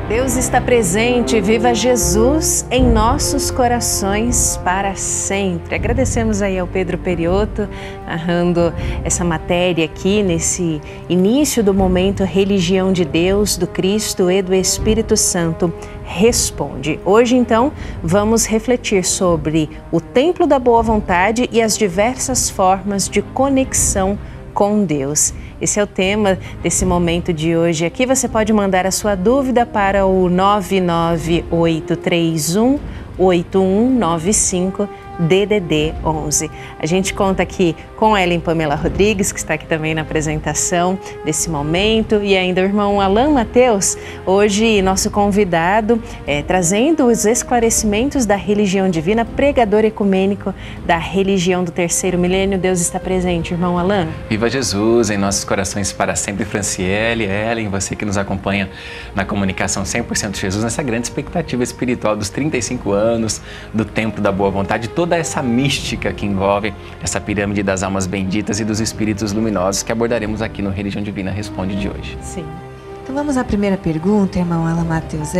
Deus está presente, viva Jesus em nossos corações para sempre. Agradecemos aí ao Pedro Perioto, narrando essa matéria aqui nesse início do momento Religião de Deus, do Cristo e do Espírito Santo responde. Hoje, então, vamos refletir sobre o Templo da Boa Vontade e as diversas formas de conexão com Deus. Esse é o tema desse momento de hoje. Aqui você pode mandar a sua dúvida para o 998318195 DDD 11. A gente conta aqui com Ellen Pamela Rodrigues, que está aqui também na apresentação desse momento, e ainda o irmão Alan Mateus, hoje nosso convidado, trazendo os esclarecimentos da religião divina, pregador ecumênico da religião do terceiro milênio. Deus está presente, irmão Alan. Viva Jesus em nossos corações para sempre. Franciele, Ellen, você que nos acompanha na comunicação 100% Jesus, nessa grande expectativa espiritual dos 35 anos do Templo da Boa Vontade, toda essa mística que envolve essa pirâmide das almas benditas e dos espíritos luminosos que abordaremos aqui no Religião Divina Responde de hoje. Sim. Então vamos à primeira pergunta, irmão Alan Mateus.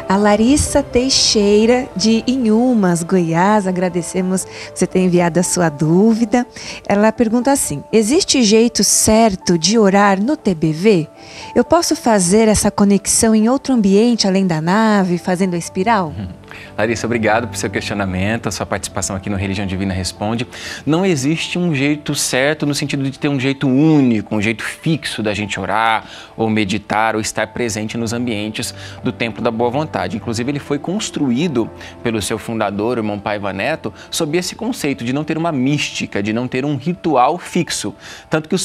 A Larissa Teixeira de Inhumas, Goiás. Agradecemos você ter enviado a sua dúvida. Ela pergunta assim: existe jeito certo de orar no TBV? Eu posso fazer essa conexão em outro ambiente além da nave, fazendo a espiral? Larissa, obrigado por seu questionamento, a sua participação aqui no Religião Divina Responde. Não existe um jeito certo no sentido de ter um jeito único, um jeito fixo da gente orar ou meditar ou estar presente nos ambientes do Templo da Boa Vontade. Inclusive, ele foi construído pelo seu fundador, o irmão Paiva Neto, sob esse conceito de não ter uma mística, de não ter um ritual fixo. Tanto que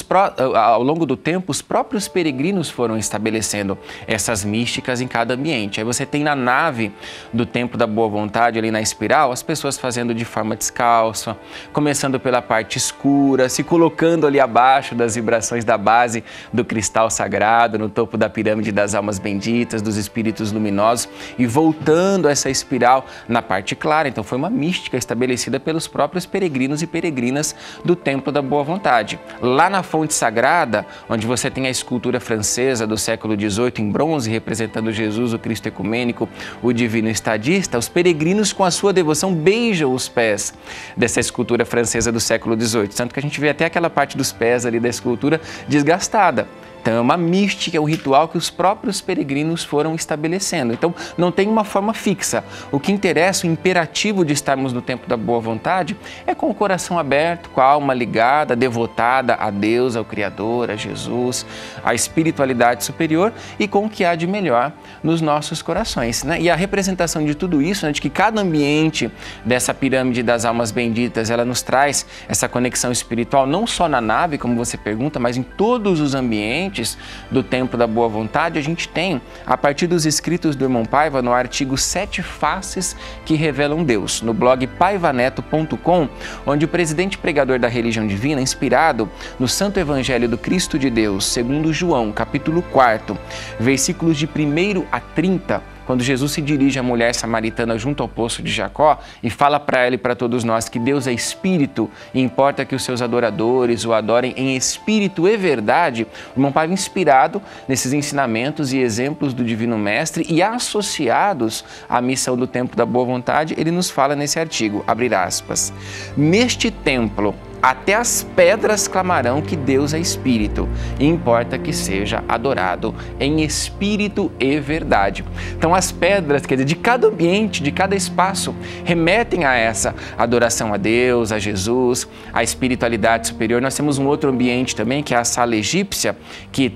ao longo do tempo, os próprios peregrinos foram estabelecendo essas místicas em cada ambiente. Aí você tem na nave do Templo da Boa Vontade, ali na espiral, as pessoas fazendo de forma descalça, começando pela parte escura, se colocando ali abaixo das vibrações da base do cristal sagrado, no topo da pirâmide das almas benditas, dos espíritos luminosos, e voltando essa espiral na parte clara. Então foi uma mística estabelecida pelos próprios peregrinos e peregrinas do Templo da Boa Vontade. Lá na fonte sagrada, onde você tem a escultura francesa do século XVIII em bronze, representando Jesus, o Cristo ecumênico, o divino estadista, os peregrinos com a sua devoção beijam os pés dessa escultura francesa do século XVIII, tanto que a gente vê até aquela parte dos pés ali da escultura desgastada. Então é uma mística, é um ritual que os próprios peregrinos foram estabelecendo. Então não tem uma forma fixa. O que interessa, o imperativo de estarmos no Templo da Boa Vontade é com o coração aberto, com a alma ligada, devotada a Deus, ao Criador, a Jesus, à espiritualidade superior e com o que há de melhor nos nossos corações, né? E a representação de tudo isso, né, de que cada ambiente dessa pirâmide das almas benditas, ela nos traz essa conexão espiritual, não só na nave, como você pergunta, mas em todos os ambientes do Templo da Boa Vontade. A gente tem, a partir dos escritos do irmão Paiva, no artigo 7 Faces que Revelam Deus, no blog paivaneto.com, onde o presidente pregador da religião divina, inspirado no Santo Evangelho do Cristo de Deus, segundo João, capítulo 4, versículos de 1 a 30, quando Jesus se dirige à mulher samaritana junto ao poço de Jacó e fala para ela e para todos nós que Deus é Espírito e importa que os seus adoradores o adorem em Espírito e verdade, o irmão Paiva, inspirado nesses ensinamentos e exemplos do Divino Mestre e associados à missão do Templo da Boa Vontade, ele nos fala nesse artigo, abre aspas: neste templo, até as pedras clamarão que Deus é Espírito e importa que seja adorado em Espírito e verdade. Então as pedras, quer dizer, de cada ambiente, de cada espaço, remetem a essa adoração a Deus, a Jesus, a espiritualidade superior. Nós temos um outro ambiente também, que é a sala egípcia, que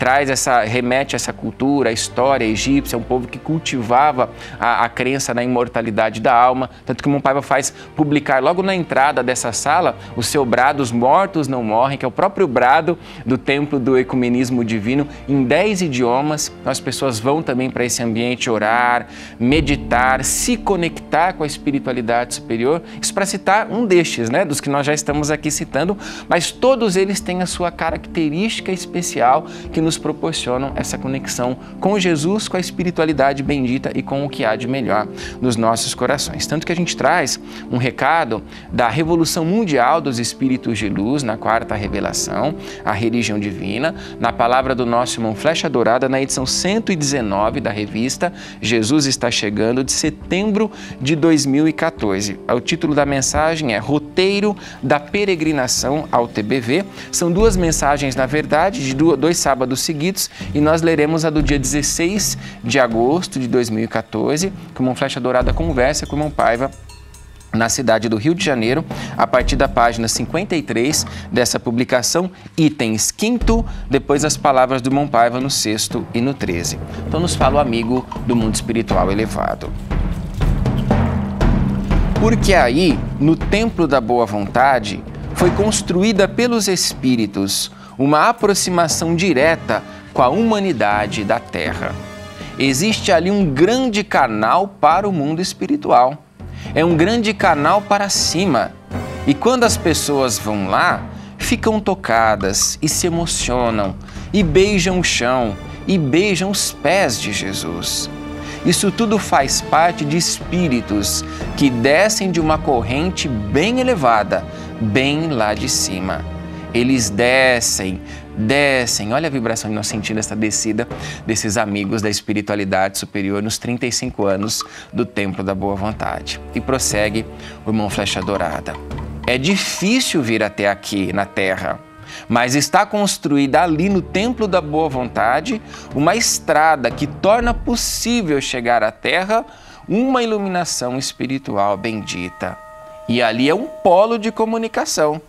remete a essa cultura, a história egípcia, um povo que cultivava a crença na imortalidade da alma, tanto que o irmão Paiva faz publicar logo na entrada dessa sala o seu brado "Os mortos não morrem", que é o próprio brado do Templo do Ecumenismo Divino, em 10 idiomas. As pessoas vão também para esse ambiente orar, meditar, se conectar com a espiritualidade superior. Isso para citar um destes, né, dos que nós já estamos aqui citando, mas todos eles têm a sua característica especial que nos proporcionam essa conexão com Jesus, com a espiritualidade bendita e com o que há de melhor nos nossos corações. Tanto que a gente traz um recado da Revolução Mundial dos Espíritos espíritos de luz na quarta revelação, a religião divina, na palavra do nosso irmão Flecha Dourada, na edição 119 da revista Jesus Está Chegando, de setembro de 2014. O título da mensagem é Roteiro da Peregrinação ao TBV. São duas mensagens, na verdade, de dois sábados seguidos, e nós leremos a do dia 16 de agosto de 2014, que o irmão Flecha Dourada conversa com o irmão Paiva na cidade do Rio de Janeiro, a partir da página 53 dessa publicação, itens 5º, depois as palavras do irmão Paiva no 6º e no 13. Então nos fala o amigo do mundo espiritual elevado. Porque aí, no Templo da Boa Vontade, foi construída pelos Espíritos uma aproximação direta com a humanidade da Terra. Existe ali um grande canal para o mundo espiritual. É um grande canal para cima. E quando as pessoas vão lá, ficam tocadas e se emocionam, e beijam o chão, e beijam os pés de Jesus. Isso tudo faz parte de espíritos que descem de uma corrente bem elevada, bem lá de cima. Eles descem, olha a vibração de nós sentindo essa descida desses amigos da espiritualidade superior nos 35 anos do Templo da Boa Vontade. E prossegue o irmão Flecha Dourada. É difícil vir até aqui na Terra, mas está construída ali no Templo da Boa Vontade uma estrada que torna possível chegar à Terra uma iluminação espiritual bendita. E ali é um polo de comunicação.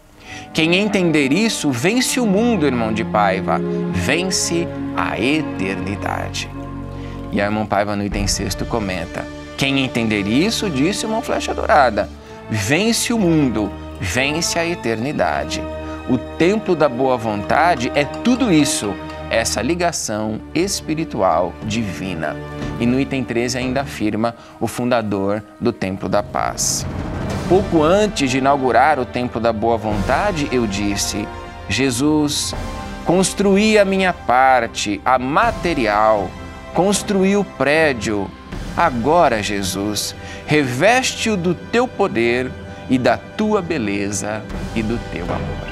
Quem entender isso, vence o mundo, irmão de Paiva, vence a eternidade. E a irmã Paiva, no item 6º, comenta: quem entender isso, disse o irmão Flecha Dourada, vence o mundo, vence a eternidade. O Templo da Boa Vontade é tudo isso, essa ligação espiritual divina. E no item 13 ainda afirma o fundador do Templo da Paz. Pouco antes de inaugurar o Templo da Boa Vontade, eu disse: Jesus, construí a minha parte, a material, construí o prédio. Agora, Jesus, reveste-o do teu poder e da tua beleza e do teu amor.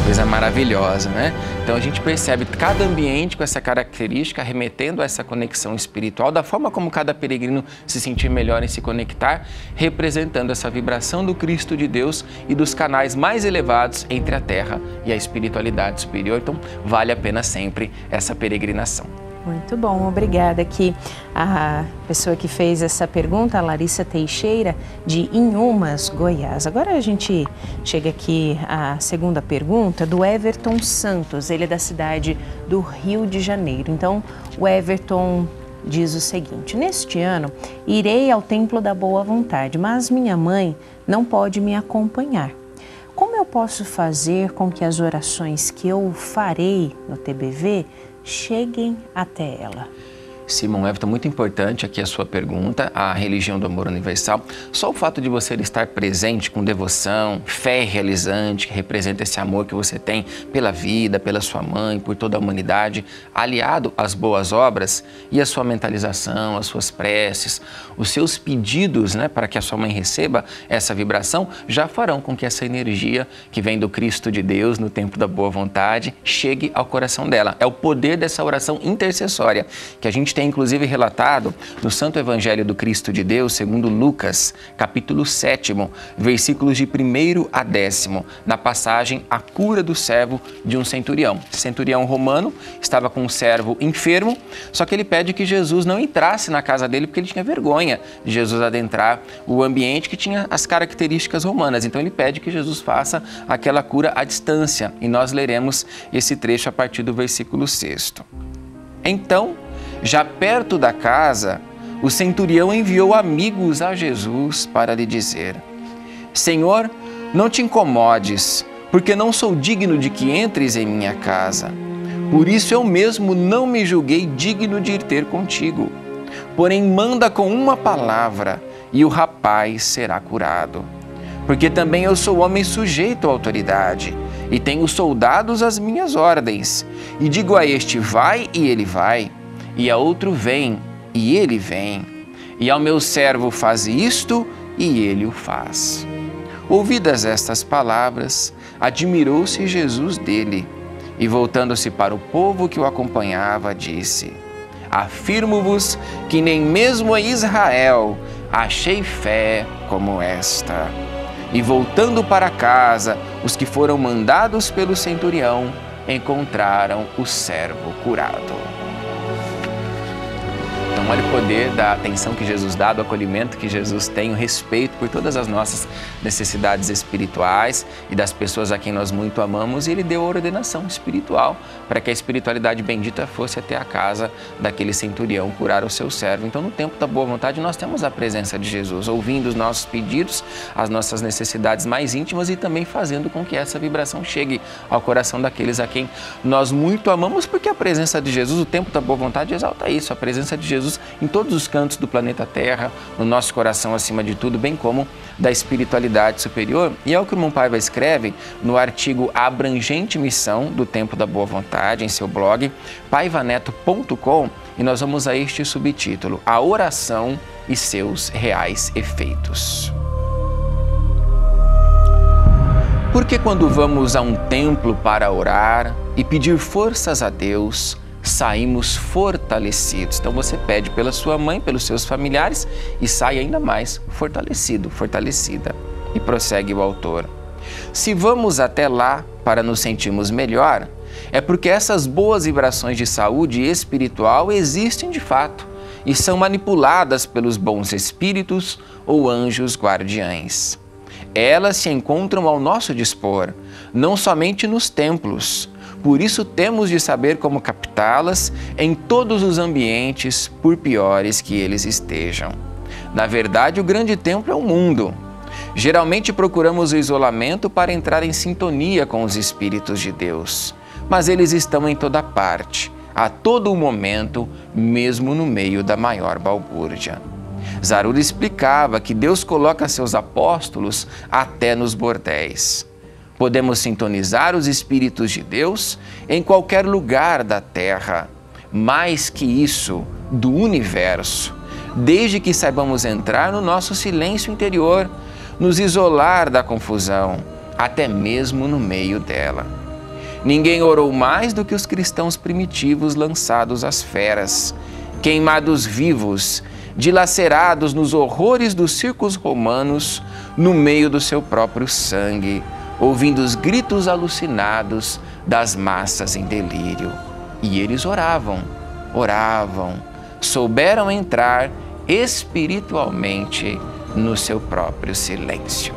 Coisa maravilhosa, né? Então a gente percebe cada ambiente com essa característica, remetendo a essa conexão espiritual, da forma como cada peregrino se sentir melhor em se conectar, representando essa vibração do Cristo de Deus e dos canais mais elevados entre a Terra e a espiritualidade superior. Então vale a pena sempre essa peregrinação. Muito bom, obrigada. Aqui a pessoa que fez essa pergunta, a Larissa Teixeira, de Inhumas, Goiás. Agora a gente chega aqui à segunda pergunta do Everton Santos, ele é da cidade do Rio de Janeiro. Então, o Everton diz o seguinte: neste ano irei ao Templo da Boa Vontade, mas minha mãe não pode me acompanhar. Como eu posso fazer com que as orações que eu farei no TBV cheguem até ela? Simão Everton, muito importante aqui a sua pergunta, a religião do amor universal. Só o fato de você estar presente com devoção, fé realizante, que representa esse amor que você tem pela vida, pela sua mãe, por toda a humanidade, aliado às boas obras e a sua mentalização, as suas preces, os seus pedidos, né, para que a sua mãe receba essa vibração, já farão com que essa energia que vem do Cristo de Deus no Templo da Boa Vontade chegue ao coração dela. É o poder dessa oração intercessória que a gente tem inclusive relatado no Santo Evangelho do Cristo de Deus, segundo Lucas, capítulo 7º, versículos de 1º a 10º, na passagem A Cura do Servo de um Centurião. Centurião romano estava com um servo enfermo, só que ele pede que Jesus não entrasse na casa dele porque ele tinha vergonha de Jesus adentrar o ambiente que tinha as características romanas. Então ele pede que Jesus faça aquela cura à distância, e nós leremos esse trecho a partir do versículo 6º. Então, já perto da casa, o centurião enviou amigos a Jesus para lhe dizer: Senhor, não te incomodes, porque não sou digno de que entres em minha casa. Por isso eu mesmo não me julguei digno de ir ter contigo. Porém, manda com uma palavra e o rapaz será curado. Porque também eu sou homem sujeito à autoridade e tenho soldados às minhas ordens. E digo a este, vai, e ele vai. E a outro, vem, e ele vem. E ao meu servo, faz isto, e ele o faz. Ouvidas estas palavras, admirou-se Jesus dele e, voltando-se para o povo que o acompanhava, disse: Afirmo-vos que nem mesmo em Israel achei fé como esta. E voltando para casa, os que foram mandados pelo centurião encontraram o servo curado. Então, olha o poder da atenção que Jesus dá, do acolhimento que Jesus tem, o respeito por todas as nossas necessidades espirituais e das pessoas a quem nós muito amamos. E Ele deu a ordenação espiritual para que a espiritualidade bendita fosse até a casa daquele centurião curar o seu servo. Então, no tempo da boa vontade, nós temos a presença de Jesus, ouvindo os nossos pedidos, as nossas necessidades mais íntimas e também fazendo com que essa vibração chegue ao coração daqueles a quem nós muito amamos, porque a presença de Jesus, o tempo da boa vontade, exalta isso, a presença de Jesus em todos os cantos do planeta Terra, no nosso coração acima de tudo, bem como da espiritualidade superior. E é o que o irmão Paiva escreve no artigo Abrangente Missão do Tempo da Boa Vontade, em seu blog, paivaneto.com, e nós vamos a este subtítulo: A oração e seus reais efeitos. Porque quando vamos a um templo para orar e pedir forças a Deus, saímos fortalecidos. Então você pede pela sua mãe, pelos seus familiares e sai ainda mais fortalecido, fortalecida. E prossegue o autor: se vamos até lá para nos sentirmos melhor, é porque essas boas vibrações de saúde espiritual existem de fato e são manipuladas pelos bons espíritos ou anjos guardiães. Elas se encontram ao nosso dispor, não somente nos templos. Por isso temos de saber como captá-las em todos os ambientes, por piores que eles estejam. Na verdade, o grande templo é o mundo. Geralmente procuramos o isolamento para entrar em sintonia com os Espíritos de Deus. Mas eles estão em toda parte, a todo momento, mesmo no meio da maior balbúrdia. Zarur explicava que Deus coloca seus apóstolos até nos bordéis. Podemos sintonizar os Espíritos de Deus em qualquer lugar da Terra, mais que isso, do universo, desde que saibamos entrar no nosso silêncio interior, nos isolar da confusão, até mesmo no meio dela. Ninguém orou mais do que os cristãos primitivos lançados às feras, queimados vivos, dilacerados nos horrores dos circos romanos, no meio do seu próprio sangue, ouvindo os gritos alucinados das massas em delírio. E eles oravam, souberam entrar espiritualmente no seu próprio silêncio.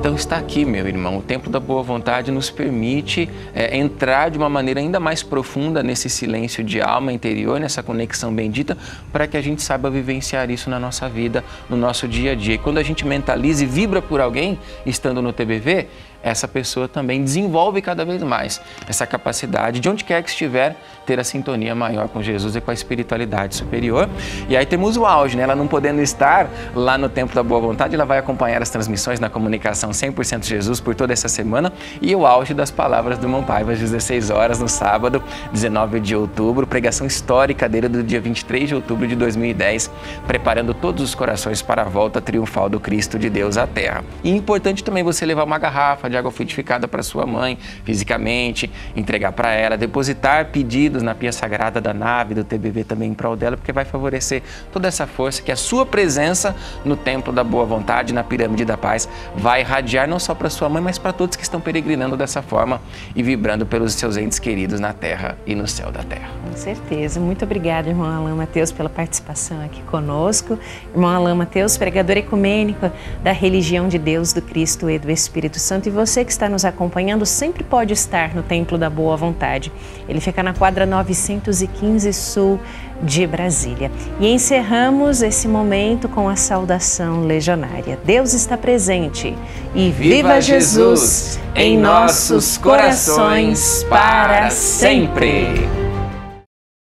Então está aqui, meu irmão, o Templo da Boa Vontade nos permite entrar de uma maneira ainda mais profunda nesse silêncio de alma interior, nessa conexão bendita, para que a gente saiba vivenciar isso na nossa vida, no nosso dia a dia. E quando a gente mentaliza e vibra por alguém, estando no TBV, essa pessoa também desenvolve cada vez mais essa capacidade, de onde quer que estiver, ter a sintonia maior com Jesus e com a espiritualidade superior. E aí temos o auge, né? Ela não podendo estar lá no Templo da Boa Vontade, ela vai acompanhar as transmissões na comunicação 100% Jesus por toda essa semana, e o auge das palavras do irmão Paiva às 16 horas no sábado, 19 de outubro, pregação histórica dele do dia 23 de outubro de 2010, preparando todos os corações para a volta triunfal do Cristo de Deus à Terra. E é importante também você levar uma garrafa de água frutificada para sua mãe, fisicamente, entregar para ela, depositar pedidos na pia sagrada da nave, do TBV também em prol dela, porque vai favorecer toda essa força que a sua presença no Templo da Boa Vontade, na Pirâmide da Paz, vai irradiar não só para sua mãe, mas para todos que estão peregrinando dessa forma e vibrando pelos seus entes queridos na terra e no céu da terra. Com certeza. Muito obrigada, irmão Alain Mateus, pela participação aqui conosco. Irmão Alain Mateus, pregador ecumênico da religião de Deus, do Cristo e do Espírito Santo. E você que está nos acompanhando sempre pode estar no Templo da Boa Vontade. Ele fica na quadra 915 Sul de Brasília. E encerramos esse momento com a saudação legionária. Deus está presente e viva Jesus em nossos corações para sempre!